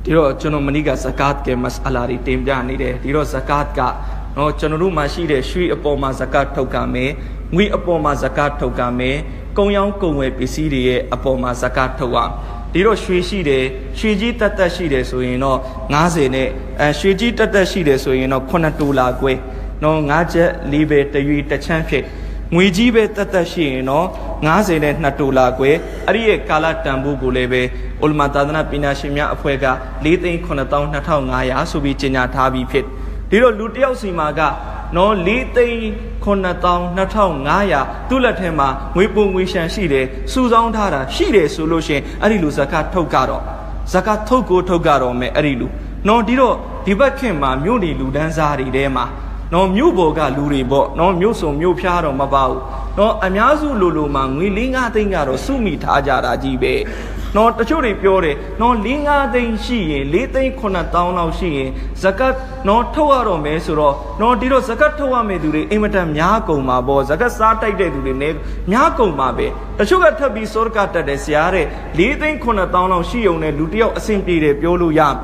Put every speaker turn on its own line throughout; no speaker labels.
Tiro Jono Maniga Zakat ke masalari tim jani de Tiro Zakat ka no Jonoru mashi de Shui upoma Zakat tokame Ngui upoma Zakat tokame Kongyang Kongwe Pisiri upoma Zakat towa Tiro Shui shi de Shuiji tata shi de so no Ngaze ne Shuiji tata shi de so no Konatula gwe no Ngaje libe te yui te champion Muijibe tata shi no Ngaze ne Natula gwe Arie kala tambu gulebe Ulma Tadana Pinashimia Afuega, leading Konatong Natao Naya, Subi China Tabi Pit. Diro Lutio Simaga, no leading Konatong Natao Naya, Tulatema, Wipum Wishan Shide, Suzon Tara, Shide solution, Arilu Zakat Togaro. Zakat Togo Togaro me Arilu. No Diro, Dibakema, Muni Ludanzari Dema. No Muboga Luribo, no Muso Mupiaro Mabau. No Amiazu Luluma, Wilinga Tingaro, Sumi Tajara Jibe. No, the churi pure, no linga de she, late conatown of she, Zakat, no toaro mesuro, no diro Zakat toa me do the imitam Yako mabo, Zakat Satai de do the name, Yako mabe. The sugar tabi sorkata de siare, late conatown of she on a lutio, a simply de piolu yam.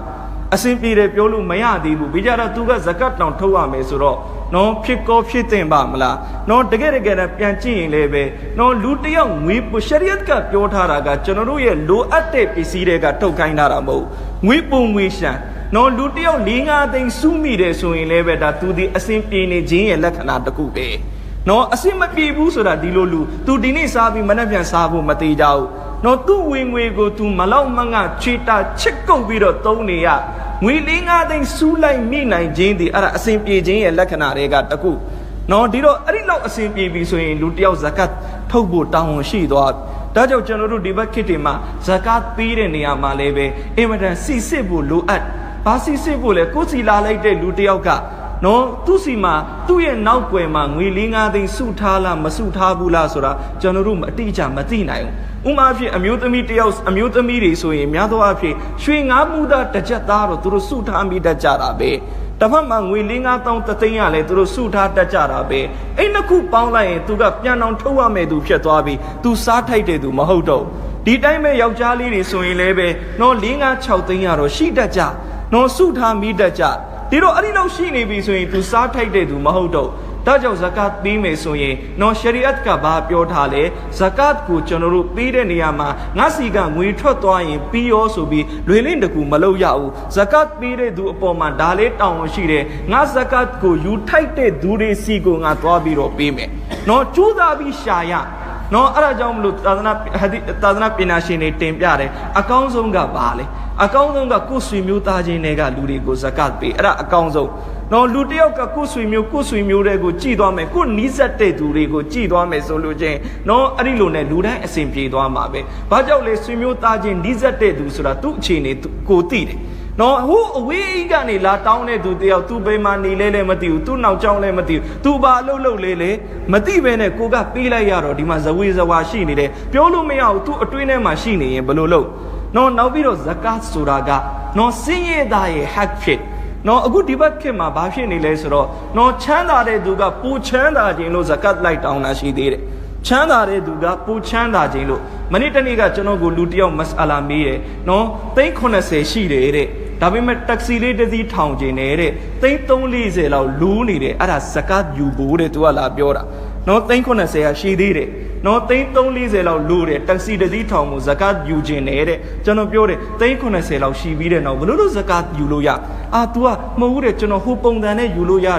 A simply de piolu mayadi, Bijara tuga Zakat no toa mesuro. No pick off shit in Bamla, no to get a pianchi lebe, no lutium, we pushariatka, Piotaraga, Chonoruya, low at tape, Isirega, Tokainaramo, we boom wishan, no lutio, linga, then sumi de so in lebe that to the asimpine Jin and Lakanata Coupe. No asima pibu so that dilolu, to Dinisabi Manavian Sabu Matijao, no two wing we go to Malau Manga, Chita, Chico Vido, Tonia. We linga then Sulai Mina Jane the Ara Simpi Jane and Lakanarega Taku. No, Dido, I didn't know a simple piece in Lutio Zakat, Tobo Town she thought. Tajo General Dibakitima, Zakat Pirenia Malebe, Emerald Sibu Lu at Pasi Sibule, Kusila like the Lutioka. No, Tusima, Tuye Nauquema, we linga then Sutala, Masutabula Sura, General teacher Matina. Umafi amutamidios amutamiri so in Yadoafi, swing Abuda Tajataro to the Sutami da Jarabe. Tafamang willing out on Tatayale to the Suta da Jarabe. Ain't a coup pound to the piano toa me do Pietoabi, to Satate do Mahoto. Did I may Yaujali so in Lebe, no linga Chautayaro, she da ja, no Suta mi da ja. Did I know she may be so to Satate do Mahoto. Tajo Zakat Bime Soye, no Shariat Kaba Piotale, Zakat Ku Chonoru Pide Niama, Nasiga, we Trotoi, P also be Lulindaku Maloyau, Zakat Pide do Poma Dale Town Shire, Nazakat Ku, you tighted Dure Sigo Natwabiro Pime. No Chudabi Shaya, no Arajam Lut Tadana Pinashine Tempiare, accounts on Gabale, accounts on Gakusi Mutaji Nega Lurigo Zakat P, accounts of. No, Lutio Kuswimu rego, Chidome, good Nizate to rego, Chidome solution. No, Arilune, Luda, simply Dwamabe. Bajole Swimu Tajin, Nizate to Suratu Chini to Koti. No, who we gani la town to the Tubemani Lele Matiu, two now Chole Matiu, Tuba Lolo Lele, Mativene, Kuga Pila Yaro, Dimazawiza Washini, Piolo Meow, two a twin machine in Balolo. No, Naviro Zakat Suraga, no sing dae hack fit. No, a good debate came up, Bashini Lesro. No, Chanda de Duga, Pu Chanda Jino, Zakat light down as she did. Chanda de Duga, Pu Chanda Jino. Manitaniga Chanogo Lutio Masala Mire. No, they couldn't say she did. Tabimet taxi the town genere. They don't leave a loony, at a Zakat you booted to a la Biora. No, they couldn't say she did it. No, they don't leave a lure, taxi the town, Zakat you genere. Janopiore, they couldn't say how she beat no, Zakat Yuloya. Atua, Maure, Chano, Hupong than a Yuloya,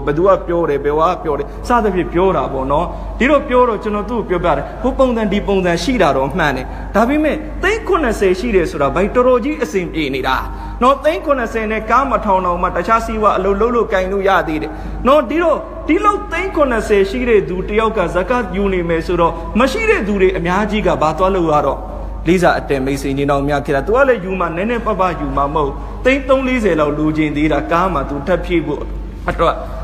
Badua Pure, Bewa Pure, Sadavi Pura, no, Tiro Pure, Chano, Pure, Hupong than Dipong than Shida of Mane. Tabime, they couldn't say she is by Toroji, a same Nida. No, they couldn't say Nekamatono, Matachasiwa, Lolo Kainu Yadi. No, Tilo, they couldn't say she do Tioka, Zakat, Uni Mesuro, Mashire Dure, Miajiga, Batualuaro. Lisa at them, you know, Miakira, to all a human, Nene Papa, you mammo. They don't lose a lugin, the Kama to Tapibu.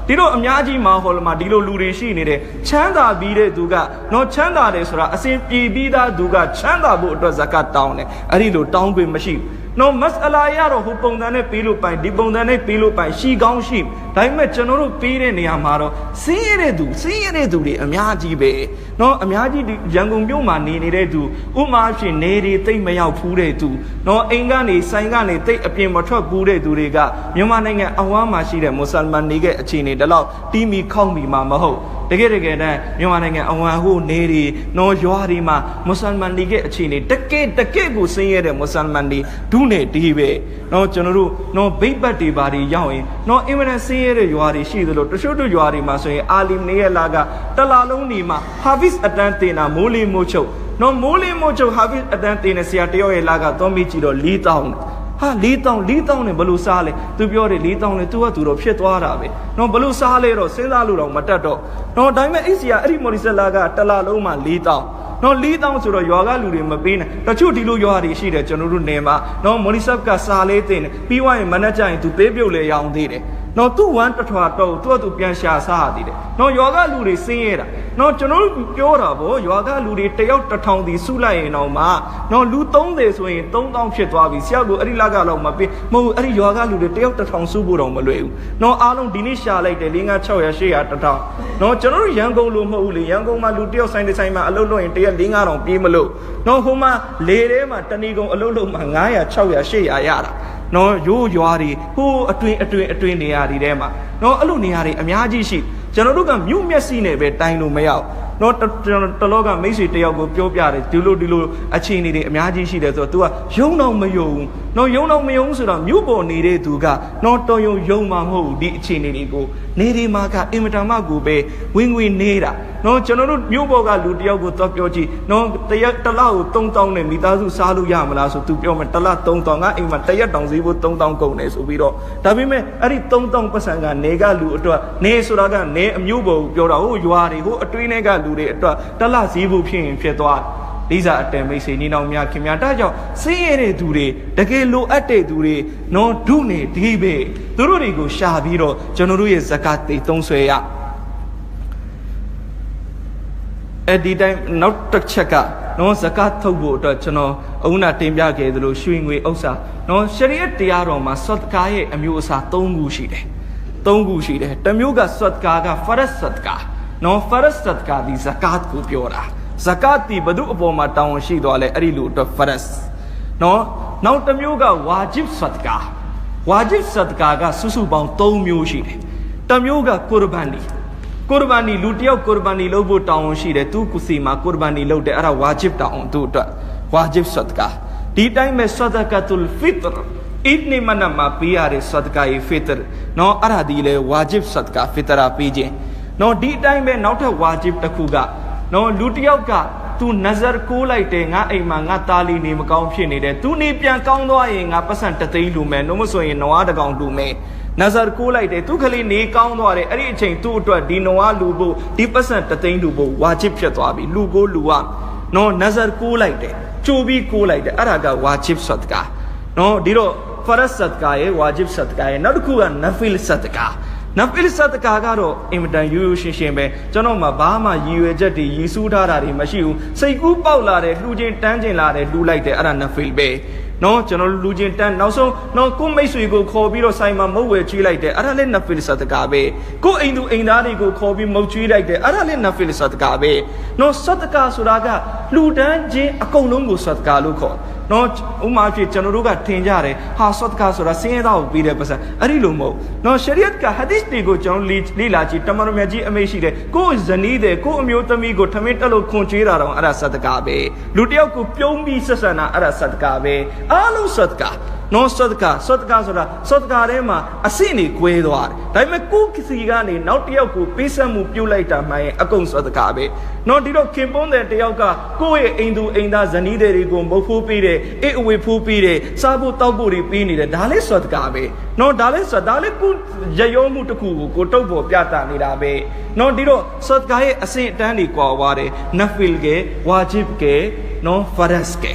Tiro Miaji Mahol, Madilo Lurishi, Chanda Bide Duga, no Chanda Resra, as if Bida Duga, Chanda Buddha Zakat town, Arido town with machine. no masala ro hupongdane pilu pai dibongdane pilu pai shi gaung shi dai me chanoru pi de neya ma ro sin yere du de amya ji be no amya ji Yangon myo ma ni nede tu uma phin ne ri tait ma yauk phu de tu no ain ka ne sain ka ne tait apin ma thwat phu de tu de ka Myanmar naingan awa ma shi de Musliman ne ke achi ne da law ti mi khaung mi ma ma houတကယ်နဲ့မြန်မာနိုင်ငံအဝမ်းဟိုနေရီနော်ရွာဒီမှာမွတ်စလမန်တွေရဲ့အခြေအနေတကယ်ကိုဆင်းရဲတဲ့မွတ်စလမန်တွေဒုနေဒီပဲနော်ကျွန်တော်တို့နော်ဘိတ်ပတ်တွေပါတွေရောက်ရင်နော်အင်မတန်ဆင်းရဲတဲ့ရွာတွေရှိသလိုတချို့တို့ရွာတွေမှာဆိုရင်အာလီနေရဲ့လာကတလာလုံးနေမှာဟာဗစ်အတန်းတင်တာမိုးလေးမိုးချုပ်နော်မိုးလေးမိုးချုပ်ဟာဗစ်အတန်းတင်တဲ့ဆရာတယောက်ရဲ့လာကသွားမိကြည့်တော့4000ဟာ4000နဲ့ဘလို့စားလဲသူပြောတယ်4000နဲ့သူကသူတော့ဖြစ်သွားတာပဲနော်ဘလို့စားလဲတော့စဉ်းစားလို့တော့မတတ်တော့နော်ဒါပေမဲ့အိစီယာအဲ့ဒီမော်လီဆလာကတလာလုံးမှာ4000နော်4000ဆိုတော့ရွာကလူတွေမပေးနဲ့တချို့ဒီလိုရွာတွေရှိတယ်ကျွန်တော်တို့နေမှာနော်မော်လီဆပ်ကစားလေးတင်တယ်ပြီးွားရင်မနှက်ကြရင်သူသေးပြုတ်လေရောင်းသေးတယ်နော်သူ့ဝမ်းတထွာတော့သူပြန်ရှာစားရသေးတယ်နော်ရွာကလူတွေဆင်းရဲတာနော်ကျွန်တော်တို့ပြောတာဗောရွာကလူတွေတယောက်1000စီစုလိုက်ရင်တော့မှနော်လူ30ဆိုရင်3000ဖြစ်သွားပြီဆရာကအဲ့ဒီလကတော့မပေးမဟုတ်အဲ့ဒီရွာကလူတွေတယောက်1000စုဖို့တော့မလွယ်ဘူးနော်အားလုံးဒီနေ့ရှာလိုက်တယ်5 600 800 1000နော်ကျွန်တော်တို့ရန်ကုန်လိုမဟုတ်ဘူးလေရန်ကုန်မှာလူတယောက်ဆိုင်တစ်ဆိုင်မှာအလုပ်လုပ်ရင်တရက်5 5000ပြေးမလို့နော်ဟိုမှာလေထဲမှာတဏီကုံအလုပ်လုပ်မှာ900 600 800ရတာနော်ရိုးရွာတွေဟိုအတွင်းနေရာတွေထဲမှာနော်အဲ့လိုနေရာတွေအများကြီးရှိကျွန်တော်တို့ကမြို့မျက်စိနဲ့ပဲတိုင်းလို့မရအောင်နော်တလောကမိတ်ဆွေတယောက်ကိုပြောပြတယ်ဒီလိုအခြေအနေတွေအများကြီးရှိတယ်ဆိုတော့ तू ကယုံတော့မယုံနော်ယုံတော့မယုံဆိုတော့မြို့ပေါ်နေတဲ့သူကနော်တော်ယုံမှာမဟုတ်ဘူးဒီအခြေအနေတွေကိုနေဒီမှာကအင်မတန်မှကိုပဲဝင်နေတာနော်ကျွန်တော်တို့မြို့ပေါ်ကလူတယောက်ကိုတော့ပြောကြည့်နော်တရက်တစ်လကို3000နဲ့မိသားစုစားလို့ရမလားဆို तू ပြောမယ်တစ်လ3000ကအိမ်မှာတရက်တောင်ဈေးဖို့3000ကုန်တယ်ဆိုပြီးတော့ဒါပေမဲ့အဲ့ဒီ3000ပတ်စံကနေကလူအတွက်နေဆိုတာကနေအမျိုးပေါ်ကိုပြောတာဟိုရွာတွေဟိုအတွင်းထဲကလူတွေအတွက်တစ်လဈေးဖို့ဖြစ်ရင်ဖြစ်သွားလိစာအတန်မိတ်ဆွေညီနောင်များခင်ဗျာဒါကြောင့်ဆင်းရဲတဲ့သူတွေတကယ်လိုအပ်တဲ့သူတွေနော်ဒုနေဒီပဲသူတို့တွေကိုရှာပြီးတော့ကျွန်တော်တို့ရဲ့ဇကာတ်တွေသုံးဆွဲရအဲ့ဒီတိုင်းနောက်တစ်ချက်ကနော်ဇကာတ်ထုတ်ဖို့အတွက်ကျွန်တော်အခုနတင်ပြခဲ့သလိုရွှေငွေဥစ္စာနော်ရှရီယတ်တရားတော်မှာဆဒကာရဲ့အမျိုးအစား3ခုရှိတယ်3ခုရှိတယ်တစ်မျိုးကဆဒကာကဖရတ်ဆဒကာနော်ဖရတ်ဆဒကာဒီဇကာတ်ကိုပြောတာဇကာတ်ဒီဘဒုအပေါ်မှာတောင်းရှိသွားလဲအဲ့ဒီလိုအတွက်ဖရတ်နော်နောက်တစ်မျိုးကဝါဂျစ်ဆဒကာဝါဂျစ်ဆဒကာကစုစုပေါင်း3မျိုးရှိတယ်တစ်မျိုးကကုရ်ဘာနီလူတယောက်ကုရ်ဘာနီလုပ်ဖို့တောင်းရှိတယ်သူကုစီမှာကုရ်ဘာနီလုပ်တယ်အဲ့ဒါဝါဂျစ်တောင်းသူအတွက်ဝါဂျစ်ဆဒကာဒီတိုင်းမဲ့ဆဒကာတုလ်ဖီတရအိဒ်နီမနမှာပေးရတဲ့ဆဒကာရဲ့ဖီတရနော်အဲ့ဒါဒီလေဝါဂျစ်ဆဒကာဖီတရာပေးခြင်းနော်ဒီတိုင်းပဲနောက်ထပ်ဝါဂျစ်တစ်ခုကနော်လူတယောက်ကသူနဇာကိုးလိုက်တယ်ငါအိမ်မှာငါသားလေးနေမကောင်းဖြစ်နေတယ်သူနေပြန်ကောင်းသွားရင်ငါပတ်စံ3သိန်းလူမယ်နှုတ်မဆိုရင်နွားတကောင်လူမယ်နဇာကိုးလိုက်တယ်သူကလေးနေကောင်းသွားတယ်အဲ့ဒီအချိန်သူ့အတွက်ဒီနွားလူဖို့ဒီပတ်စံ3သိန်းလူဖို့ဝါဂျစ်ဖြစ်သွားပြီလူကိုလူကနော်နဇာကိုးလိုက်တယ်ကြိုပြီးကိုးလိုက်တယ်အဲ့ဒါကဝါဂျစ်ဆဒကာနော်ဒီတော့ဖရတ်ဆဒကာရဲ့ဝါဂျစ်ဆဒကာရဲ့နောက်တစ်ခုကနဖီလ်ဆဒကာနဖီလ်ဆဒကာကတော့အင်မတန်ရိုးရှင်းပဲကျွန်တော်မှဘာမှရည်ရွယ်ချက်တွေရည်စူးထားတာတွေမရှိဘူးစိတ်ကူးပေါက်လာတယ်လှူခြင်းတန်းခြင်းလာတယ်လှူလိုက်တယ်အဲ့ဒါနဖီလ်ပဲနော်ကျွန်တော်လူချင်းတန်းနောက်ဆုံးနော်ကိုမိတ်ဆွေကိုခေါ်ပြီးတော့ဆိုင်မှာမုတ်ဝဲချွေးလိုက်တယ်အဲ့ဒါလည်းနဖီလ်ဆဒကာပဲကိုအိမ်သူအိမ်သားတွေကိုခေါ်ပြီးမုတ်ချွေးလိုက်တယ်အဲ့ဒါလည်းနဖီလ်ဆဒကာပဲနော်ဆဒကာဆိုတာကလှူဒန်းခြင်းအကုန်လုံးကိုဆဒကာလို့ခေါ်နော်ဥမာဖြစ်ကျွန်တော်တို့ကထင်ကြတယ်ဟာဆဒကာဆိုတာစင်းရဲသားကိုပေးတဲ့ပတ်စံအဲ့ဒီလိုမဟုတ်နော်ရှရီယတ်ကဟာဒီသ်တွေကိုကျွန်တော်လေ့လာကြည့်တမန်တော်မြတ်ကြီးအမိန့်ရှိတယ်ကိုဇနီးတဲ့ကိုအမျိုးသမီးကိုထမင်းတက်လို့ခွန်ချွေးတာတော့အဲ့ဒါဆဒကာပဲလူတယောက်ကိုပြုံးပြီးဆက်ဆံတာအဲ့ဒါဆဒကာပဲအားလုံးဆဒကာနော်ဆဒကာဆိုတာဆဒကာထဲမှာအဆင့်တွေကွဲသွားတယ်ဒါပေမဲ့ကိုယ်စီကနေနောက်တစ်ယောက်ကိုပေးဆက်မှုပြုတ်လိုက်တာမှရင်အကုန်ဆဒကာပဲနော်ဒီတော့ခင်ပွန်းတဲ့တယောက်ကကိုယ့်ရဲ့အိမ်သူအိမ်သားဇနီးတွေကိုမုတ်ဖိုးပေးတယ်အိတ်အဝေးဖိုးပေးတယ်စားဖို့တောက်ဖို့တွေပေးနေတယ်ဒါလည်းဆဒကာပဲနော်ဒါလည်းကိုရရောမှုတစ်ခုကိုတုတ်ပေါ်ပြတာနေတာပဲနော်ဒီတော့ဆဒကာရဲ့အဆင့်အတန်းတွေကွာသွားတယ်နဖီလ်ကဝါဂျစ်ကနော်ဖရတ်က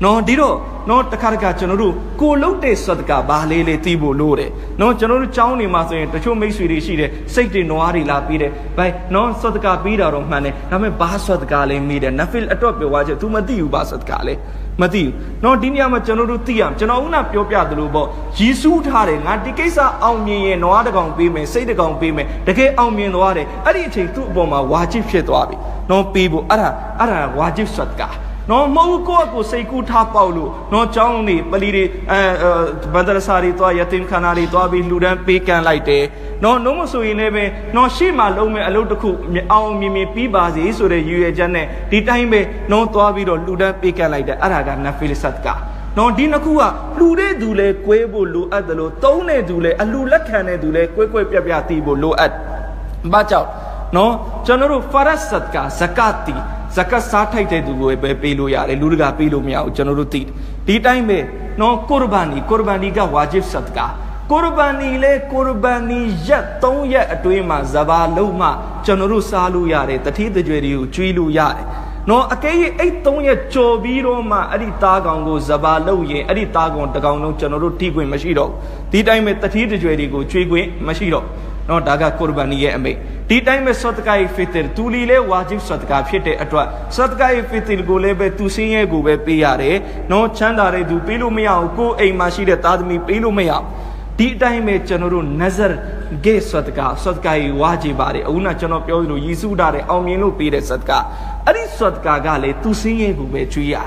နော်ဒီတော့နော်တခါတခါကျွန်တော်တို့ကိုလုတ်တဲ့စဒကာဘာလေးလေးသိဖို့လိုတယ်နော်ကျွန်တော်တို့ကျောင်းနေမှာဆိုရင်တချို့မိတ်ဆွေတွေရှိတယ်စိတ်တွေနွားတွေလာပြီးတယ်ဘိုင်နော်စဒကာပြီးတာတော့မှန်တယ်ဒါပေမဲ့ဘာစဒကာလဲမိတယ်နဖီလ်အတွက်ပြောသွားချက် तू မသိဘူးဘာစဒကာလဲမသိဘူးနော်ဒီနေရာမှာကျွန်တော်တို့သိရကျွန်တော်ဦးနာပြောပြသလိုပေါ့ယေရှုထားတယ်ငါဒီကိစ္စအောင်မြင်ရင်နွားတစ်ကောင်ပေးမယ်စိတ်တစ်ကောင်ပေးမယ်တကယ်အောင်မြင်သွားတယ်အဲ့ဒီအချိန်သူ့အပေါ်မှာဝါဂျစ်ဖြစ်သွားပြီနော်ပေးဖို့အဲ့ဒါဝါဂျစ်စဒကာနော်မဟုတ်ကိုစိတ်ကူးထားပေါက်လို့နော်ကျောင်းနေပလီတွေဘန္ဒရစာတွေတွားယတင်ခနာတွေတွားပြီးလှူဒန်းပေးကန်လိုက်တယ်နော်နှုံးမဆိုရင်လည်းပဲနော်ရှေ့မှာလုံးမဲ့အလုပ်တစ်ခုအောင်မြင်ပြီးပါစေဆိုတဲ့ရည်ရွယ်ချက်နဲ့ဒီတိုင်းပဲနော်တွားပြီးတော့လှူဒန်းပေးကန်လိုက်တယ်အဲ့ဒါကနဖီလ်ဆတ်ကာနော်ဒီနှစ်ခုကလှူတဲ့သူလဲကွဲဖို့လိုအပ်တယ်လို့သုံးတဲ့သူလဲအလှလက်ခံတဲ့သူလဲကွဲပြပြသိဖို့လိုအပ်ဘာကြောင့်နော်ကျွန်တော်တို့ဖာရတ်ဆတ်ကာဇကာတ်တီဇကတ်စားထိုက်တဲ့သူကိုပဲပေးလို့ရတယ်လူတကာပေးလို့မရဘူးကျွန်တော်တို့သိဒီတိုင်းပဲနော်ကုရ်ဘာနီကဝါဂျစ်ဆတ်ကာကုရ်ဘာနီလဲကုရ်ဘာနီရက်3ရက်အတွင်းမှာဇဘာလုံးမှကျွန်တော်တို့စားလို့ရတယ်တတိတကြွယ်တွေကိုကျွေးလို့ရတယ်နော်အကယ်၍အဲ့3ရက်ကြော်ပြီးတော့မှအဲ့ဒီသားကောင်ကိုဇဘာလုံးရင်အဲ့ဒီသားကောင်တစ်ကောင်လုံးကျွန်တော်တို့ထိခွင့်မရှိတော့ဘူးဒီတိုင်းပဲတတိတကြွယ်တွေကိုကျွေးခွင့်မရှိတော့နော်ဒါကကုရ်ဘာနီရဲ့အမိန့်ဒီတိုင်းပဲဆဒကာဖီတရ်တူလီလဲဝါဂျစ်ဆဒကာဖြစ်တဲ့အတွက်ဆဒကာဖီတရ်ကိုလည်းပဲသူစင်းရဲကိုပဲပေးရတယ်နော်ချမ်းသာတဲ့သူပေးလို့မရဘူးကိုယ်အိမ်မှာရှိတဲ့သားသမီးပေးလို့မရဘူးဒီအတိုင်းပဲကျွန်တော်တို့နဇ်ဂေဆဒကာဝါဂျီပါတယ်အခုနကျွန်တော်ပြောသလိုယေရှုထားတဲ့အောင်မြင်လို့ပေးတဲ့ဆဒကာအဲ့ဒီဆဒကာကလည်းသူစင်းရဲကိုပဲကျွေးရတယ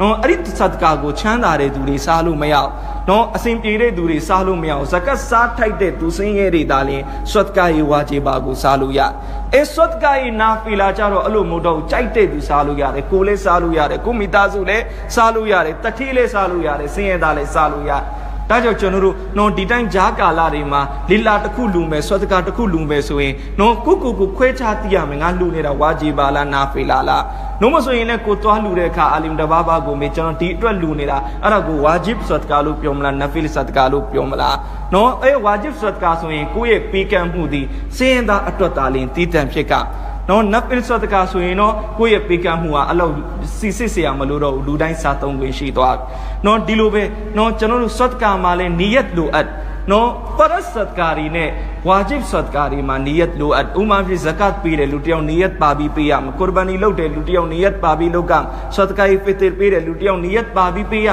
်နော်အဲ့ဒီဆဒကာကိုချမ်းသာတဲ့သူတွေစားလို့မရဘူးနော်အစဉ်ပြေတဲ့သူတွေစားလို့မရဘူးဇကတ်စားထိုက်တဲ့သူစင်းရဲတွေဒါလည်းဆဒကာဝါဂျီဘာကိုစားလို့ရအဲဆဒကာနာဖီလာကြတော့အဲ့လိုမဟုတ်တော့ကြိုက်တဲ့သူစားလို့ရတယ်ကိုလည်းစားလို့ရတယ်ကိုမိသားစုလည်းစားလို့ရတယ်တတိလည်းစားလို့ရတယ်စင်းရဲသားလည်းစားလို့ရတယ်ဒါကြောင့်ကျွန်တော်တို့နော်ဒီတိုင်းဂျာကာလာတွေမှာလီလာတစ်ခုလူမယ်ဆွတ်တကာတစ်ခုလူမယ်ဆိုရင်နော်ကိုခွဲခြားသိရမယ်ငါလူနေတာဝါဂျီဘာလားနာဖီလာလားနှုံးမဆိုရင်လည်းကိုသွားလူတဲ့အခါအာလင်တဘာဘာကိုမေကျွန်တော်ဒီအတွက်လူနေတာအဲ့ဒါကိုဝါဂျစ်ဆွတ်တကာလို့ပြောမလားနဖီလ်ဆွတ်တကာလို့ပြောမလားနော်အဲဝါဂျစ်ဆွတ်တကာဆိုရင်ကိုယ့်ရဲ့ပေးကမ်းမှုသည်စင်းရင်သားအတွက်သာလင်တည်တံ့ဖြစ်ကနော်နဖီလ်ဆွတ်တကာဆိုရင်တော့ကိုယ့်ရဲ့ပေးကမ်းမှုဟာအဲ့လောက်စစ်เสียမလို့တော့လူတိုင်းစားသုံးခွင့်ရှိသွားနော်ဒီလိုပဲနော်ကျွန်တော်တို့ဆွတ်တကာမှာလည်းနီယတ်လိုအပ်နော်ဖရတ်ဆတ်ကာရီနဲ့ဝါဂျစ်ဆတ်ကာရီမှာနီယတ်လိုအပ်ဥမာပြဇကတ်ပေးတယ်လူတယောက်နီယတ်ပါပြီးပေးရမယ်ကုရ်ဘာနီလုပ်တယ်လူတယောက်နီယတ်ပါပြီးလုပ်ကဆတ်ကာဖီတရ်ပေးတယ်လူတယောက်နီယတ်ပါပြီးပေးရ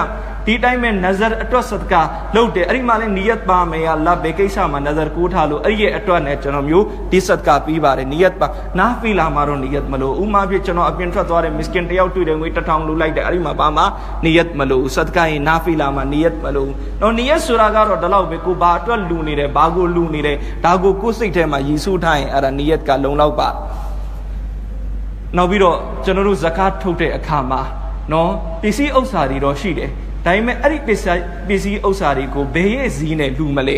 ဒီတိုင်းမဲ့နဇ်အတွက်ဆတ်ကာလုပ်တယ်အဲ့ဒီမှာလည်းနီယတ်ပါမယ်အလ္လာဟ်ဘေကိစ္စမှာနဇ်ကိုထားလို့အဲ့ဒီရဲ့အတွက်နဲ့ကျွန်တော်မျိုးဒီဆတ်ကာပြီးပါတယ်နီယတ်ပါနာဖီလာမှာတော့နီယတ်မလို့ဥမာပြကျွန်တော်အပြင်ထွက်သွားတယ်မစ္စကင်တယောက်တွေ့တယ်ငွေ1000လူလိုက်တယ်အဲ့ဒီမှာဘာမှနီယတ်မလို့ဆတ်ကာရင်နာဖီလာမှာနီယတ်မလို့နော်နီယတ်ဆိုတာကတော့ဒီလောက်ပဲကိုဘာအတွက်လူနေတယ်ဘာကိုလူနေတယ်ဒါကိုကိုယ်စိတ်ထဲမှာယေရှုထားရင်အဲ့ဒါနီယတ်ကလုံလောက်ပါနောက်ပြီးတော့ကျွန်တော်တို့ဇကာတ်ထုတ်တဲ့အခါမှာနော်ပစ္စည်းဥစ္စာတွေတော့ရှိတယ်ဒါပေမဲ့အဲ့ဒီပစ္စည်းဥစ္စာတွေကိုဘယ်ရဲ့ဈေးနဲ့လူမလ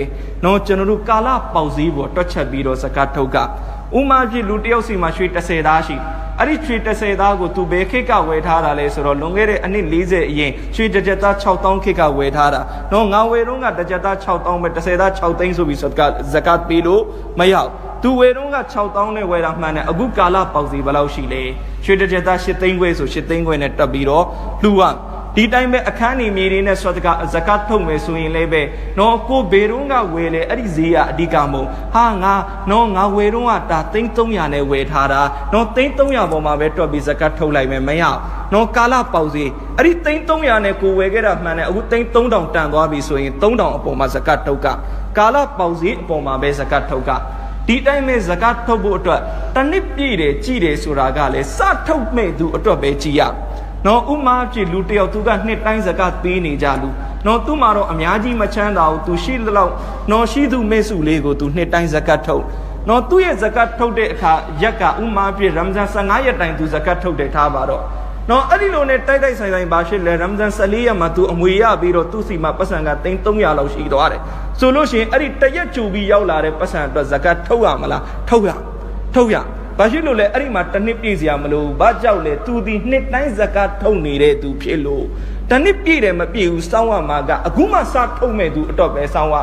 ဲနော်ကျွန်တော်တို့ကာလပေါက်ဈေးပေါ်တွက်ချက်ပြီးတော့ဇကာတ်ထုတ်ကဥမာပြလူတယောက်စီမှာရွှေ30သားရှိအဲ့ဒီရွှေ30သားကိုသူဘယ်ခေတ်ကဝယ်ထားတာလဲဆိုတော့လွန်ခဲ့တဲ့အနှစ်40အရင်ရွှေတစ်ကြက်သား6000ခေတ်ကဝယ်ထားတာနော်ငါဝယ်တော့ကတစ်ကြက်သား6000ပဲ30သား6သိန်းဆိုပြီးဇကာတ်ပေးလို့မရဘူးသူဝယ်တော့က6000နဲ့ဝယ်တာမှန်တယ်အခုကာလပေါက်ဈေးဘယ်လောက်ရှိလဲရွှေတစ်ကြက်သား8သိန်းခွဲဆို8သိန်းခွဲနဲ့တက်ပြီးတော့လှူရဒီတိုင်းပဲအခန်းနေမြေတွေနဲ့ဆွတ်တကဇကာတ်ထုတ်မယ်ဆိုရင်လည်းပဲနော်ကိုဘေတုံးကဝယ်လေအဲ့ဒီဈေးကအဓိကမဟုတ်ဟာငါဝယ်တော့ကဒါ300နဲ့ဝယ်ထားတာနော်300ပေါ်မှာပဲတွက်ပြီးဇကာတ်ထုတ်လိုက်မယ်မရနော်ကာလပေါက်ဈေးအဲ့ဒီ300နဲ့ကိုဝယ်ခဲ့တာမှန်တယ်အခု3000တန်သွားပြီဆိုရင်3000အပေါ်မှာဇကာတ်ထုတ်ကကာလပေါက်ဈေးအပေါ်မှာပဲဇကာတ်ထုတ်ကဒီတိုင်းပဲဇကာတ်ထုတ်ဖို့အတွက်တစ်နှစ်ပြည့်တယ်ကြည်တယ်ဆိုတာကလည်းစထုတ်မဲ့သူအတွက်ပဲကြည်ရနော်ဥမာဖြစ်လူတယောက်သူကနှစ်တိုင်းဇကာတ်ပေးနေကြလူနော်သူ့မှာတော့အများကြီးမချမ်းသာဘူးသူရှိလောက်နော်ရှိသူမဲ့စုလေးကိုသူနှစ်တိုင်းဇကာတ်ထုတ်နော်သူ့ရဲ့ဇကာတ်ထုတ်တဲ့အခါရက်ကဥမာဖြစ်ရမ်ဇန်15ရက်တိုင်သူဇကာတ်ထုတ်တယ်ထားပါတော့နော်အဲ့ဒီလိုနဲ့တိုက်ဆိုင်ပါရှိလဲရမ်ဇန်14ရက်မှာသူအမွေရပြီးတော့သူ့စီမှာပတ်စံက300လောက်ရှိသွားတယ်ဆိုလို့ရှိရင်အဲ့ဒီတရက်ကျူပြီးရောက်လာတဲ့ပတ်စံအတွက်ဇကာတ်ထုတ်ရမလားထုတ်ရဘာရှိလို့လဲအဲ့ဒီမှာတစ်နှစ်ပြည့်စရာမလိုဘာကြောက်လဲသူဒီနှစ်တိုင်းဇကာတ်ထုတ်နေတဲ့သူဖြစ်လို့တစ်နှစ်ပြည့်တယ်မပြည့်ဘူးစောင်းရမှာကအခုမှစထုတ်မဲ့သူအတွက်ပဲစောင်းရ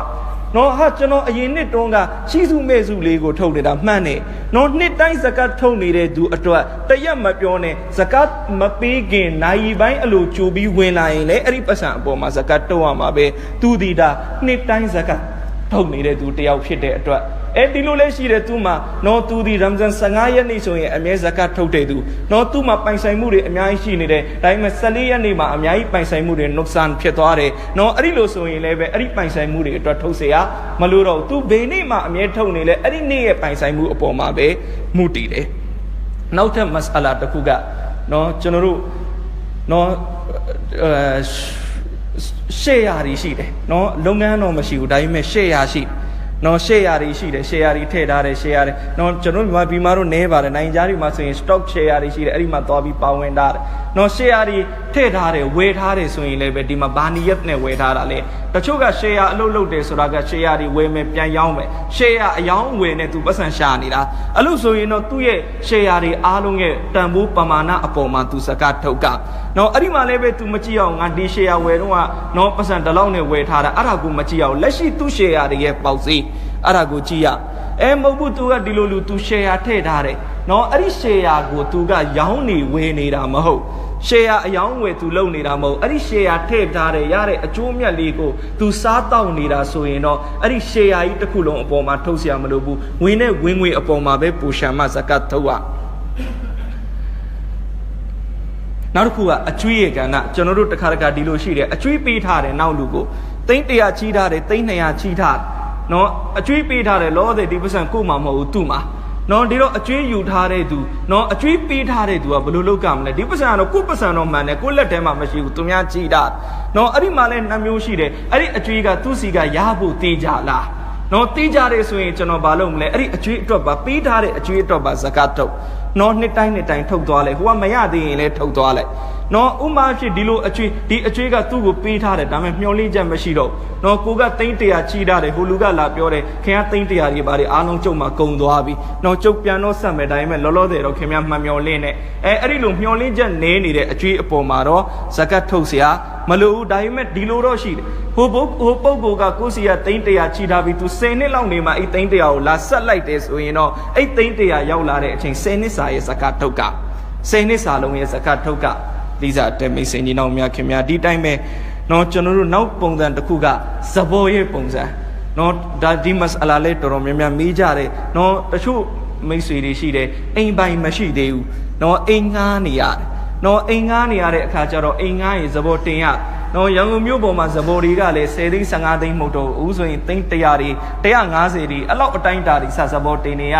နော်ဟာကျွန်တော်အရင်နှစ်တုန်းကရှိစုမဲ့စုလေးကိုထုတ်နေတာမှန်တယ်နော်နှစ်တိုင်းဇကတ်ထုတ်နေတဲ့သူအတွက်တရက်မပြောနဲ့ဇကတ်မပေးခင်နိုင်ပိုင်းအလိုကြိုပြီးဝင်လာရင်လေအဲ့ဒီပတ်စံအပေါ်မှာဇကတ်ထုတ်ရမှာပဲသူဒီတာနှစ်တိုင်းဇကတ်ထုတ်နေတဲ့သူတယောက်ဖြစ်တဲ့အတွက်ဒီလိုလဲရှိတယ်သူမှာနော်သူဒီရမ်ဇန်15ရက်နေ့ဆိုရင်အမြဲဇကတ်ထုတ်တဲ့သူနော်သူမှာပိုင်ဆိုင်မှုတွေအများကြီးရှိနေတယ်ဒါပေမဲ့14ရက်နေ့မှာအများကြီးပိုင်ဆိုင်မှုတွေနှုတ်ဆန်ဖြစ်သွားတယ်နော်အဲ့ဒီလိုဆိုရင်လည်းပဲအဲ့ဒီပိုင်ဆိုင်မှုတွေအတွက်ထုတ်เสียမလို့တော့သူဘယ်နေ့မှအမြဲထုတ်နေလဲအဲ့ဒီနေ့ရဲ့ပိုင်ဆိုင်မှုအပေါ်မှာပဲမူတည်တယ်နောက်ထပ်မစအလာတစ်ခုကနော်ကျွန်တော်တို့နော်ရှယ်ယာတွေရှိတယ်နော်လုပ်ငန်းတော့မရှိဘူးဒါပေမဲ့ရှယ်ယာရှိနော်ရှယ်ယာတွေရှိတယ်ရှယ်ယာတွေထည့်ထားတယ်ရှယ်ယာတွေနော်ကျွန်တော်မြန်မာပြည်မှာတော့နဲပါတယ်နိုင်ငံခြားတွေမှာဆိုရင် stock share တွေရှိတယ်အဲ့ဒီမှာသွားပြီးပါဝင်ထားတယ်နော်ရှယ်ယာတွေထည့်ထားတယ်ဝယ်ထားတယ်ဆိုရင်လည်းပဲဒီမှာဘာနီယက်နဲ့ဝယ်ထားတာလေတချို့ကရှယ်ယာအလုပ်လုပ်တယ်ဆိုတာကရှယ်ယာတွေဝယ်မယ်ပြန်ရောင်းမယ်ရှယ်ယာအယောင်းဝယ်နဲ့သူပတ်စံရှာနေတာအဲ့လို့ဆိုရင်တော့သူ့ရဲ့ရှယ်ယာတွေအားလုံးရဲ့တန်ဖိုးပမာဏအပေါ်မှာသူစကားထုတ်ကနော်အဲ့ဒီမှာလည်းပဲသူမကြည့်အောင်ငါဒီရှယ်ယာဝယ်တော့ကနော်ပတ်စံတလောက်နဲ့ဝယ်ထားတာအဲ့ဒါကိုမကြည့်အောင်လက်ရှိသူ့ရှယ်ယာတွေရဲ့ပေါက်စီအဲ့ဒါကိုကြည့်ရမဟုတ်ဘူးသူကဒီလိုလူသူရှယ်ယာထည့်ထားတယ်နော်အဲ့ဒီရှယ်ယာကိုသူကရောင်းနေဝယ်နေတာမဟုတ်ရှယ်ယာအယောင်းဝယ်သူလုပ်နေတာမဟုတ်အဲ့ဒီရှယ်ယာထည့်ထားတယ်ရတဲ့အကျိုးမြတ်လေးကိုသူစားတောက်နေတာဆိုရင်တော့အဲ့ဒီရှယ်ယာကြီးတစ်ခုလုံးအပေါ်မှာထုတ်เสียမလို့ဘူးဝင်နဲ့ဝင်ငွေအပေါ်မှာပဲပူရှာမဇကတ်ထုတ်ရနောက်တစ်ခုကအကျွေးရကဏ္ဍကျွန်တော်တို့တစ်ခါတခါဒီလိုရှိတယ်အကျွေးပေးထားတယ်နောက်လူကိုသိန်း100ချီးထားတယ်သိန်း200ချီးထားနော်အကျွေးပေးထားတယ်လောတဲ့ဒီပတ်စံကိုမှမဟုတ်ဘူးသူ့မှာနော်ဒီတော့အကျွေးယူထားတဲ့သူနော်အကျွေးပေးထားတဲ့သူကဘယ်လိုလုပ်ကြမလဲဒီပတ်စံကတော့ကိုယ့်ပတ်စံတော့မှန်တယ်ကိုယ့်လက်ထဲမှာမရှိဘူးသူများကြည့်တာနော်အဲ့ဒီမှာလဲ2မျိုးရှိတယ်အဲ့ဒီအကျွေးကသူ့စီကရဖို့တေးကြလားနော်တေးကြတယ်ဆိုရင်ကျွန်တော်ဘာလုပ်မလဲအဲ့ဒီအကျွေးအတွက်ပါပေးထားတဲ့အကျွေးအတွက်ပါဇကတ်ထုတ်နော်နှစ်တိုင်းထုတ်သွားလိုက်ဟိုကမရသေးရင်လည်းထုတ်သွားလိုက်နော်ဥမာဖြစ်ဒီလိုအကျွေးဒီအကျွေးကသူ့ကိုပေးထားတယ်ဒါပေမဲ့မျောလင်းချက်မရှိတော့နော်ကိုကသိန်း100ချီးထားတယ်ဟိုလူကလာပြောတယ်ခင်ဗျားသိန်း100တွေပါတယ်အားလုံးကျုပ်မှာကုန်သွားပြီနော်ကျုပ်ပြန်တော့ဆက်မယ်ဒါပေမဲ့လောလောဆယ်တော့ခင်ဗျားမှန်မျောလင်းနဲ့အဲ့ဒီလိုမျောလင်းချက်နည်းနေတဲ့အကျွေးအပေါ်မှာတော့ဇကတ်ထုတ်เสียမလို့ဘူးဒါပေမဲ့ဒီလိုတော့ရှိတယ်ဟိုပုဂ္ဂိုလ်ကကိုစီကသိန်း100ချီးထားပြီးသူ10နှစ်လောက်နေမှအဲ့သိန်း100ကိုလာဆက်လိုက်တယ်ဆိုရင်တော့အဲ့သိန်း100ရောက်လာတဲ့အချိန်10နှစ်စာရဲ့ဇကတ်ထုတ်က10နှစ်စာလုံးရဲ့ဇကတ်ထုတ်ကဒီစားတဲမိတ်ဆွေညီနောင်များခင်များဒီတိုင်းပဲနော်ကျွန်တော်တို့နောက်ပုံစံတစ်ခုကဇဘောရဲ့ပုံစံနော်ဒါဒီမတ်အလာလေးတော်တော်များများမေးကြတယ်နော်တချို့မိတ်ဆွေတွေရှိတယ်အိမ်ပိုင်မရှိသေးဘူးနော်အိမ်ငှားနေရတယ်နော်အိမ်ငှားနေရတဲ့အခါကျတော့အိမ်ငှားရင်ဇဘောတင်ရနော်ရန်ကုန်မြို့ပေါ်မှာဇဘောတွေကလည်း10သိန်း15သိန်းမဟုတ်တော့ဘူးဆိုရင်သိန်း100တွေ150တွေအဲ့လောက်အတိုင်းတာတွေစဇဘောတင်နေရ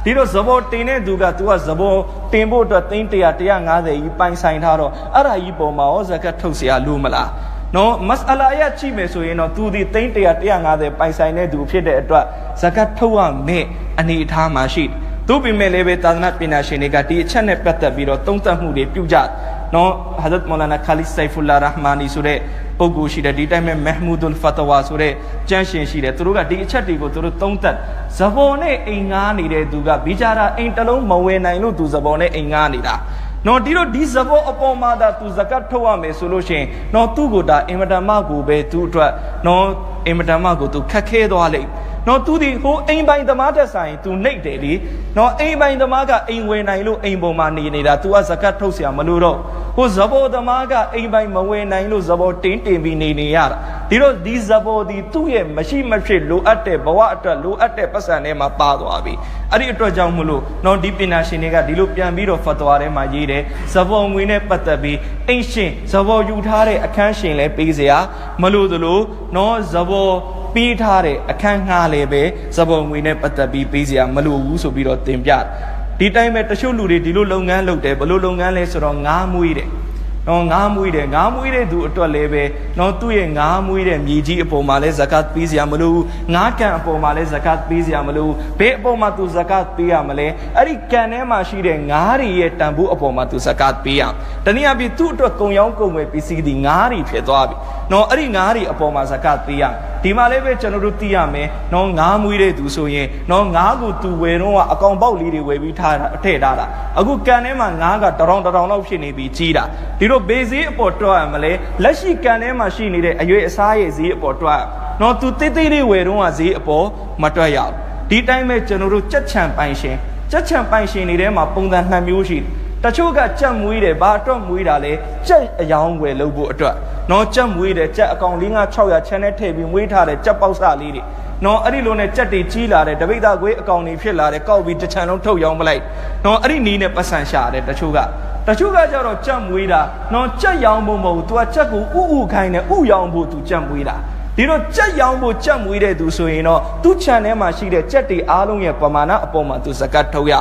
ဒီတော့ဇဘောတင်တဲ့သူက तू ကဇဘောတင်ဖို့အတွက်သိန်း100 150ကြီးပိုင်ဆိုင်ထားတော့အဲ့ဒါကြီးပေါ်မှာရောဇကတ်ထုတ်เสียလို့မလားနော်မစအလာရကြည့်မယ်ဆိုရင်တော့ तू ဒီသိန်း100 150ပိုင်ဆိုင်တဲ့သူဖြစ်တဲ့အတွက်ဇကတ်ထုတ်ရမယ့်အနေအထားမှာရှိသူ့ပြင်မဲ့လည်းပဲသာသနာပညာရှင်တွေကဒီအချက်နဲ့ပတ်သက်ပြီးတော့သုံးသပ်မှုတွေပြုကြနော်ဟာဇတ်မောလာနာခါလီစိုင်ဖူလာရာဟ်မာနီဆိုတဲ့ပုဂ္ဂိုလ်ရှိတယ်ဒီတိုင်းမဲ့မဟ်မူဒ်ဖတ်တဝါဆိုတဲ့ကျမ်းရှင်ရှိတယ်သူတို့ကဒီအချက်တွေကိုသူတို့သုံးသပ်ဇဘောနဲ့အိမ်ငားနေတဲ့သူကဘီဂျာရာအိမ်တလုံးမဝယ်နိုင်လို့သူဇဘောနဲ့အိမ်ငားနေတာနော်ဒီတော့ဒီဇဘောအပေါ်မှာဒါသူဇကတ်ထုတ်ရမယ်ဆိုလို့ရှိရင်နော်သူ့ကိုဒါအင်မတန်မှကိုပဲသူ့အတွက်နော်အင်မတန်မှကိုသူခက်ခဲသွားလိမ့်နော်သူဒီဟိုအိမ်ပိုင်သမားတက်ဆိုင်သူနှိပ်တယ်လေနော်အိမ်ပိုင်သမားကအိမ်ဝယ်နိုင်လို့အိမ်ပေါ်မှာနေနေတာ तू ကဇကတ်ထုတ်เสียမလို့တော့ဟိုဇဘောသမားကအိမ်ပိုင်မဝယ်နိုင်လို့ဇဘောတင်ပြီးနေရတာဒီတော့ဒီဇဘောဒီသူ့ရဲ့မရှိမဖြစ်လိုအပ်တဲ့ဘဝအတွက်လိုအပ်တဲ့ပတ်စံထဲမှာပါသွားပြီအဲ့ဒီအတွက်ကြောင့်မလို့နော်ဒီပညာရှင်တွေကဒီလိုပြန်ပြီးတော့ဖတ်သွားထဲမှာရေးတယ်ဇဘောငွေနဲ့ပတ်သက်ပြီးအိမ်ရှင်ဇဘောယူထားတဲ့အခန်းရှင်လည်းပေးเสียမလို့သလိုနော်ဇဘောပေးထားတဲ့အခန်းငှားလည်းပဲဇဘောငွေနဲ့ပတ်သက်ပြီးပေးเสียမလို့ဘူးဆိုပြီးတော့တင်ပြဒီတိုင်းပဲတချို့လူတွေဒီလိုလုပ်ငန်းလုပ်တယ်ဘလို့လုပ်ငန်းလဲဆိုတော့ငားမွေးတယ်နော်ငားမွေးတဲ့သူအတွက်လည်းပဲနော်သူ့ရဲ့ငားမွေးတဲ့မြေကြီးအပေါ်မှာလဲဇကတ်ပေးเสียမလို့ငားကန်အပေါ်မှာလဲဇကတ်ပေးเสียမလို့ဘယ်အပေါ်မှာသူဇကတ်ပေးရမလဲအဲ့ဒီကန်ထဲမှာရှိတဲ့ငားတွေရဲ့တန်ဖိုးအပေါ်မှာသူဇကတ်ပေးရတနည်းအားဖြင့်သူ့အတွက်ကုံရောင်းကုံဝယ်ပစ္စည်းဒီငားတွေဖြစ်သွားပြီနော်အဲ့ဒီငားတွေအပေါ်မှာဇကတ်ပေးရ ဒီမှာလည်းပဲကျွန်တော်တို့သိရမယ်နော်ငါးမွေးတဲ့သူဆိုရင်နော်ငါးကိုသူဝယ်တော့အကောင်ပေါက်လေးတွေဝယ်ပြီးထားထည့်ထားတာအခုကန်ထဲမှာငါးကတရောင်လောက်ဖြစ်နေပြီးကြီးတာဒီတော့ဘေးဈေးအပေါ်တွက်ရမလဲလက်ရှိကန်ထဲမှာရှိနေတဲ့အရွယ်အစားရဲ့ဈေးအပေါ်တွက်နော်သူတိတ်တိတ်လေးဝယ်တော့ဈေးအပေါ်မတွက်ရဘူးဒီတိုင်းပဲကျွန်တော်တို့ကြက်ချံပိုင်ရှင်တွေထဲမှာပုံစံ2မျိုးရှိတချို့ကကြက်မွေးတယ်ဘာအတွက်မွေးတာလဲကြက်အယောင်ဝယ်လုပ်ဖို့အတွက်နော်ကြက်မွေးတယ်ကြက်အကောင်600ချမ်းနဲ့ထည့်ပြီးမွေးထားတယ်ကြက်ပေါက်စလေးတွေနော်အဲ့ဒီလိုနဲ့ကြက်တွေကြီးလာတယ်တပိတ်သားခွေးအကောင်တွေဖြစ်လာတယ်ကောက်ပြီးတစ်ချံလုံးထုတ်ရောင်းမလိုက်နော်အဲ့ဒီနီးနဲ့ပတ်စံရှာတယ်တချို့ကကြတော့ကြက်မွေးတာနော်ကြက်ရောင်းဖို့မဟုတ်ဘူး तू ကကြက်ကိုဥခိုင်းတယ်ဥရောင်းဖို့ तू ကြက်မွေးတာဒီတော့ကြက်ရောင်းဖို့ကြက်မွေးတဲ့သူဆိုရင်တော့သူ့ခြံထဲမှာရှိတဲ့ကြက်တွေအားလုံးရဲ့ပမာဏအပေါ်မှာ तू ဇကတ်ထုတ်ရ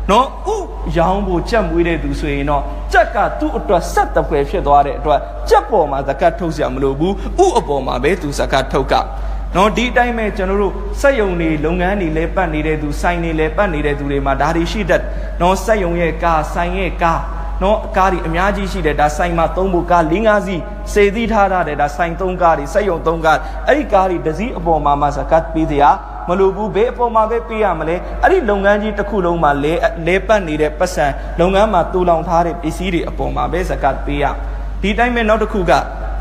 နော်ဥရောင်းဖို့ကြက်မွေးတဲ့သူဆိုရင်တော့ကြက်ကသူ့အတွက်ဆက်တပွဲဖြစ်သွားတဲ့အတွက်ကြက်ပေါ်မှာဇကတ်ထုတ်เสียမလို့ဘူးဥအပေါ်မှာပဲ तू ဇကတ်ထုတ်ကနော်ဒီအတိုင်းပဲကျွန်တော်တို့စက်ယုံတွေလုပ်ငန်းတွေလဲပတ်နေတဲ့သူဆိုင်တွေလဲပတ်နေတဲ့သူတွေမှာဒါတွေရှိတတ်နော်စက်ယုံရဲ့ကားဆိုင်ရဲ့ကားနော်ကားတွေအများကြီးရှိတယ်ဒါဆိုင်မှာ3ဖို့ကား4-5စီးစေသီးထားတယ်ဒါဆိုင်3ကားတွေစက်ယုံ3ကားအဲ့ဒီကားတွေတစ်စီးအပေါ်မှာဇကတ်ပေးတရားမလိုဘူးဘေးအပေါ်မှာပဲပေးရမလဲအဲ့ဒီလုပ်ငန်းကြီးတစ်ခုလုံးမှာလဲပတ်နေတဲ့ပတ်စံလုပ်ငန်းမှာတူလောင်ထားတဲ့ပစ္စည်းတွေအပေါ်မှာပဲဇကတ်ပေးရဒီတိုင်းပဲနောက်တစ်ခုက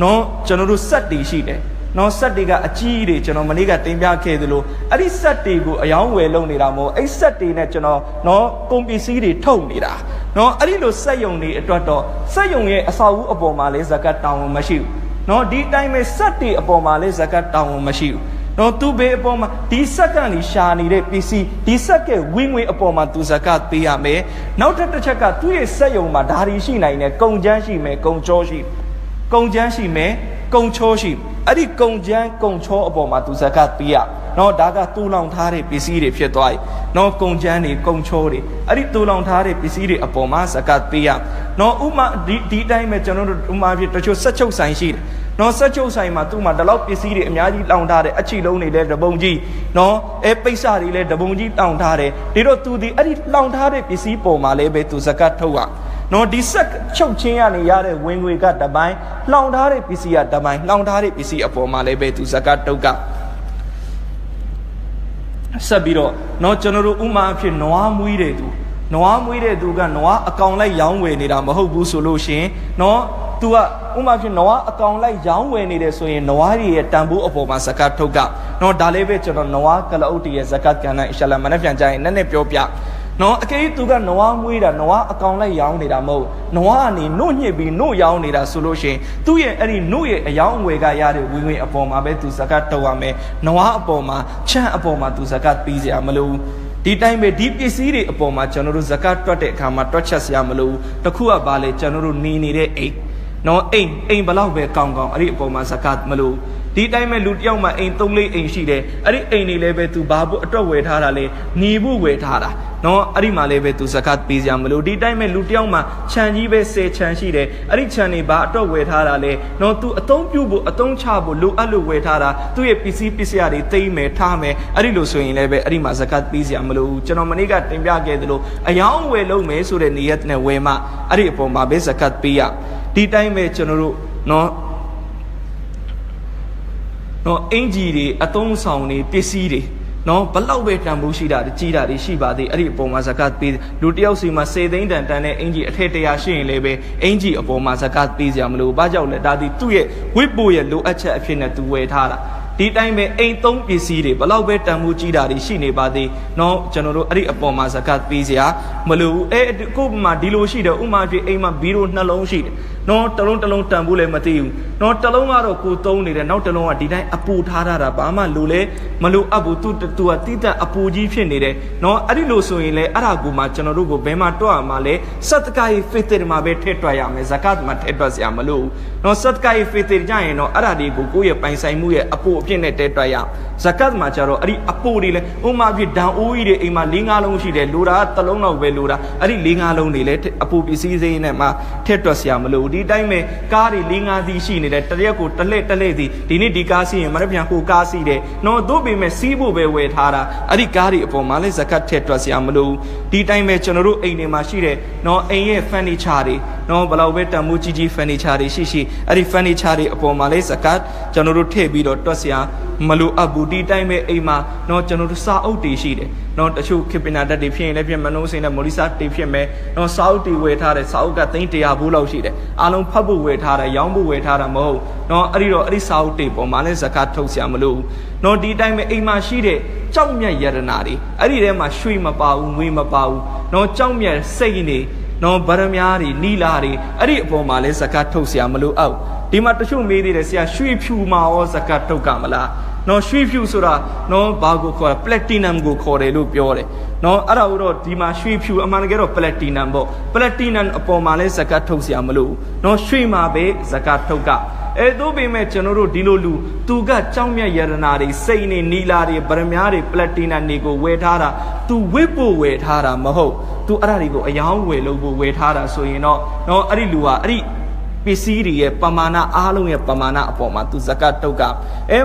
နော်ကျွန်တော်တို့စက်တွေရှိတယ်နော်စက်တွေကအကြီးတွေကျွန်တော်မနေ့ကတင်ပြခဲ့သလိုအဲ့ဒီစက်တွေကိုအယောင်းဝယ်လုပ်နေတာမဟုတ်အဲ့စက်တွေနဲ့ကျွန်တော်နော်ကုန်ပစ္စည်းတွေထုတ်နေတာနော်အဲ့ဒီလိုစက်ယုံတွေအတွက်တော့စက်ယုံရဲ့အဆောက်အဦအပေါ်မှာလဲဇကတ်တောင်းမရှိဘူးနော်ဒီတိုင်းပဲစက်တွေအပေါ်မှာလဲဇကတ်တောင်းမရှိဘူးနော်သူဘေးအပေါ်မှာဒီစက်ကနေရှာနေတဲ့ပစ္စည်းဒီစက်ကဝင်ငွေအပေါ်မှာသူဇကတ်ပေးရမယ်နောက်တစ်ချက်ကသူ့ရဲ့စက်ယုံမှာဓာရီရှိနိုင်တယ်ကုန်ချမ်းရှိမယ်ကုန်ချောရှိကုန်ချမ်းရှိမယ်ကုန်ချောရှိအဲ့ဒီကုန်ချမ်းကုန်ချောအပေါ်မှာသူဇကတ်ပေးရနော်ဒါကတူလောင်ထားတဲ့ပစ္စည်းတွေဖြစ်သွားပြီနော်ကုန်ချမ်းတွေကုန်ချောတွေအဲ့ဒီတူလောင်ထားတဲ့ပစ္စည်းတွေအပေါ်မှာဇကတ်ပေးရနော်ဥမာဒီတိုင်းပဲကျွန်တော်တို့ဥမာဖြစ်တချို့စက်ချုပ်ဆိုင်ရှိတယ်နော်စက်ချုပ်ဆိုင်မှာသူ့မှာဒီလောက်ပစ္စည်းတွေအများကြီးလောင်ထားတယ်အချီလုံးတွေလည်းတပုံကြီးနော်ပိတ်စတွေလည်းတပုံကြီးလောင်ထားတယ်ဒီတော့သူဒီအဲ့ဒီလောင်ထားတဲ့ပစ္စည်းပေါ်မှာလည်းပဲသူဇကတ်ထုတ်ရနော်ဒီစက်ချုပ်ချင်းရနေရတဲ့ဝင်ငွေကတပိုင်းလောင်ထားတဲ့ပစ္စည်းကတပိုင်းလောင်ထားတဲ့ပစ္စည်းအပေါ်မှာလည်းပဲသူဇကတ်ထုတ်ကဆက်ပြီးတော့နော်ကျွန်တော်တို့ဥမာအဖြစ်နွားမွေးတဲ့သူကနွားအကောင်လိုက်ရောင်းဝယ်နေတာမဟုတ်ဘူးဆိုလို့ရှင်နော်သူကဥမာဖြစ်နွားအကောင်လိုက်ရောင်းဝယ်နေတယ်ဆိုရင်နွားတွေရဲ့တန်ဖိုးအပေါ်မှာဇကတ်ထုတ်ကနော်ဒါလေးပဲကျွန်တော်နွားကလအုပ်တရဲ့ဇကတ်ကဏ္ဍအင်ရှာလာမနေ့ပြန်ကြရင်နည်းနည်းပြောပြနော်အကယ်၍သူကနွားမွေးတာနွားအကောင်လိုက်ရောင်းနေတာမဟုတ်နွားကနေနှုတ်ညစ်ပြီးနှုတ်ရောင်းနေတာဆိုလို့ရှိရင်သူ့ရဲ့အဲ့ဒီနှုတ်ရဲ့အယောင်းအဝယ်ကရတဲ့ဝင်ငွေအပေါ်မှာပဲသူဇကတ်ထုတ်ရမယ်နွားအပေါ်မှာချမ်းအပေါ်မှာသူဇကတ်ပေးစရာမလိုဒီတိုင်းပဲဒီပစ္စည်းတွေအပေါ်မှာကျွန်တော်တို့ဇကတ်တွက်တဲ့အခါမှာတွက်ချက်စရာမလိုတခုကဘာလဲကျွန်တော်တို့နေနေတဲ့အိမ်နော်အိမ်ဘလောက်ပဲကောင်းအဲ့ဒီအပေါ်မှာဇကတ်မလိုဒီတိုင်းပဲလူတယောက်မှအိမ်3-4အိမ်ရှိတယ်အဲ့ဒီအိမ်တွေလည်းပဲသူဘာဖို့အတွက်ဝယ်ထားတာလဲညီဖို့ဝယ်ထားတာနော်အဲ့ဒီမှာလည်းပဲသူဇကတ်ပေးစရာမလိုဒီတိုင်းပဲလူတယောက်မှခြံကြီးပဲ10ခြံရှိတယ်အဲ့ဒီခြံတွေဘာအတွက်ဝယ်ထားတာလဲနော်သူအသုံးပြုဖို့အသုံးချဖို့လိုအပ်လို့ဝယ်ထားတာသူ့ရဲ့ပစ္စည်းရတွေသိမ်းမယ်ထားမယ်အဲ့ဒီလိုဆိုရင်လည်းပဲအဲ့ဒီမှာဇကတ်ပေးစရာမလိုဘူးကျွန်တော်မနေ့ကတင်ပြခဲ့သလိုအယောင်းဝယ်လုပ်မယ်ဆိုတဲ့နေရက်နဲ့ဝယ်မှအဲ့ဒီအပေါ်မှာပဲဇကတ်ပေးရဒီတိုင်းပဲကျွန်တော်တို့နော်အင်ဂျီတွေအသုံးဆောင်တွေပစ္စည်းတွေနော်ဘလောက်ပဲတန်ဖိုးရှိတာကြီးတာတွေရှိပါသေးအဲ့ဒီအပေါ်မှာဇကတ်ပေးလူတယောက်စီမှာ10 သိန်းတန်တဲ့အင်ဂျီအထက်100ရှိရင်လည်းပဲအင်ဂျီအပေါ်မှာဇကတ်ပေးစရာမလိုဘာကြောင့်လဲဒါဒီသူ့ရဲ့ဝိပို့ရဲ့လိုအပ်ချက်အဖြစ်နဲ့သူဝယ်ထားတာဒီတိုင်းပဲအိမ်သုံးပစ္စည်းတွေဘလောက်ပဲတန်ဖိုးကြီးတာတွေရှိနေပါသေးနော်ကျွန်တော်တို့အဲ့ဒီအပေါ်မှာဇကတ်ပေးစရာမလိုဘူးကို့မှာဒီလိုရှိတယ်ဥမာပြအိမ်မှာဘီရိုနှလုံးရှိတယ်နော်တလုံးတန်ဖိုးလည်းမသိဘူးနော်တလုံးကတော့ကိုသုံးနေတယ်နောက်တလုံးကဒီတိုင်းအပူထားတာဘာမှလိုလဲမလိုအပ်ဘူးသူကတိတက်အပူကြီးဖြစ်နေတယ်နော်အဲ့ဒီလိုဆိုရင်လေအဲ့ဒါကိုမှကျွန်တော်တို့ကိုဘယ်မှာတွက်ရမှာလဲစတ်ကာယဖီတရမှာပဲထည့်တွက်ရမယ်ဇကတ်မှာထည့်တွက်စရာမလိုဘူးနော်စတ်ကာယဖီတရကြရင်တော့အဲ့ဒါတွေကိုကိုယ့်ရဲ့ပိုင်ဆိုင်မှုရဲ့အပူအဖြစ်နဲ့ထည့်တွက်ရ zakat မှာကြတော့အဲ့ဒီအပိုတွေလဲဥမာဖြစ်ဒံအိုးကြီးတွေအိမ်မှာ၄-၅ လုံးရှိတယ်လိုတာတစ်လုံးတော့ပဲလိုတာအဲ့ဒီ၄-၅ လုံးတွေလဲအပိုပစ္စည်းစိမ်းနဲ့မှထည့်တွက်စရာမလိုဘူးဒီတိုင်းပဲကားတွေ၄-၅ စီးရှိနေတယ်တရက်ကိုတစ်လှည့်စီဒီနေ့ဒီကားစီးရင်မနေ့ပြန်ဟိုကားစီးတယ်နော်တို့ပေမဲ့စီးဖို့ပဲဝယ်ထားတာအဲ့ဒီကားတွေအပေါ်မှာလဲ zakat ထည့်တွက်စရာမလိုဘူးဒီတိုင်းပဲကျွန်တော်တို့အိမ်တွေမှာရှိတယ်နော်အိမ်ရဲ့ furniture တွေနော်ဘယ်လောက်ပဲတန်မိုးကြီး furniture တွေရှိအဲ့ဒီ furniture တွေအပေါ်မှာလဲ zakat ကျွန်တော်တို့ထည့်ပြီးတော့တွက်စရာမလိုအပ်ဘူးဒီတိုင်းပဲအိမ်မှာနော်ကျွန်တော်တို့စာအုပ်တွေရှိတယ်နော်တချို့ခေပနာဓာတ်တွေဖြစ်ရင်လည်းဖြစ်မနှုံးစိမ့်နဲ့မော်လီစာတွေဖြစ်မယ်နော်စာအုပ်တွေဝယ်ထားတယ်စာအုပ်ကသိန်း100ဘူးလောက်ရှိတယ်အားလုံးဖတ်ဖို့ဝယ်ထားတယ်ရောင်းဖို့ဝယ်ထားတာမဟုတ်နော်အဲ့ဒီစာအုပ်တွေပေါ်မှာလဲ zakat ထုတ်စရာမလိုဘူးနော်ဒီတိုင်းပဲအိမ်မှာရှိတဲ့ကြောက်မြတ်ယရနာတွေအဲ့ဒီထဲမှာရွှေမပါဘူးငွေမပါဘူးနော်ကြောက်မြတ်စိတ်နေနော်ဗရမ ्या တွေနီလာတွေအဲ့ဒီအပေါ်မှာလဲ zakat ထုတ်စရာမလိုအောက်ဒီမှာတချို့မေးသေးတယ်ဆရာရွှေဖြူမှာရော zakat ထုတ်ကမလားနော်ရွှေဖြူဆိုတာနော်ဘာကိုခေါ်လဲ platinum ကိုခေါ်တယ်လို့ပြောတယ်နော်အဲ့ဒါတော့ဒီမှာရွှေဖြူအမှန်တကယ်တော့ platinum ပေါ့ platinum အပေါ်မှာလဲ zakat ထုတ်စရာမလိုဘူးနော်ရွှေမှာပဲ zakat ထုတ်ကတို့ပေမဲ့ကျွန်တော်တို့ဒီလိုလူသူကကြောင်းမြတ်ယရနာတွေစိတ်နေနီလာတွေဗရမ ्या တွေ platinum တွေကိုဝယ်ထားတာသူဝစ်ဖို့ဝယ်ထားတာမဟုတ်သူအဲ့ဒါတွေကိုအယောင်းဝယ်လို့ဝယ်ထားတာဆိုရင်တော့နော်အဲ့ဒီလူဟာအဲ့ဒီပစ္စည်းတွေရဲ့ပမာဏအားလုံးရဲ့ပမာဏအပေါ်မှာသူ zakat ထုတ်က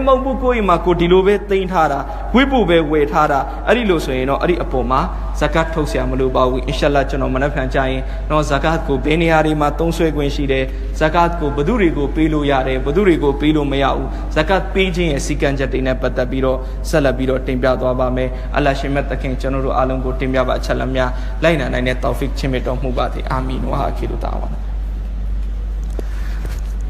မဟုတ်ဘူးကိုယ့်အိမ်မှာကိုဒီလိုပဲသိမ်းထားတာဝစ်ဖို့ပဲဝယ်ထားတာအဲ့ဒီလိုဆိုရင်တော့အဲ့ဒီအပေါ်မှာ zakat ထုတ်เสียမလို့ပါဘူးအင်ရှာလာကျွန်တော်မနက်ဖြန်ကြရင်တော့ zakat ကိုဘယ်နေရာတွေမှာသုံးစွဲခွင့်ရှိတယ် zakat ကိုဘယ်သူတွေကိုပေးလို့ရတယ်ဘယ်သူတွေကိုပေးလို့မရဘူး zakat ပေးခြင်းရဲ့စီကံချက်တွေနဲ့ပတ်သက်ပြီးတော့ဆက်လက်ပြီးတော့တင်ပြသွားပါမယ်အလ္လာဟ်ရှင်မြတ်သခင်ကျွန်တော်တို့အားလုံးကိုတင်ပြပါအချက်လက်များလိုက်နာနိုင်တဲ့တောဖစ်ချင်းမြတ်တော်မူပါသည်အာမင်ဝါဟာခီရူတာဝါ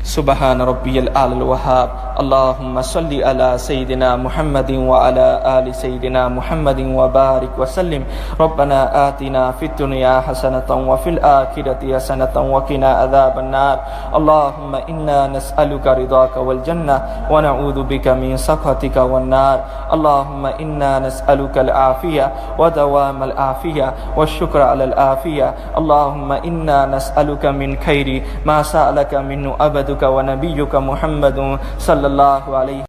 سبحان ربي الأعلى الوهاب اللهم صل على سيدنا محمد وعلى آل سيدنا محمد وبارك وسلم ربنا آتنا في الدنيا حسنة وفي الآخرة حسنة وقنا عذاب النار اللهم إنا نسألك رضاك والجنة ونعوذ بك من سخطك والنار اللهم إنا نسألك العافية ودوام العافية والشكر على العافية اللهم إنا نسألك من خير ما سألك منه أبدك ونبيك محمد صلى الله عليه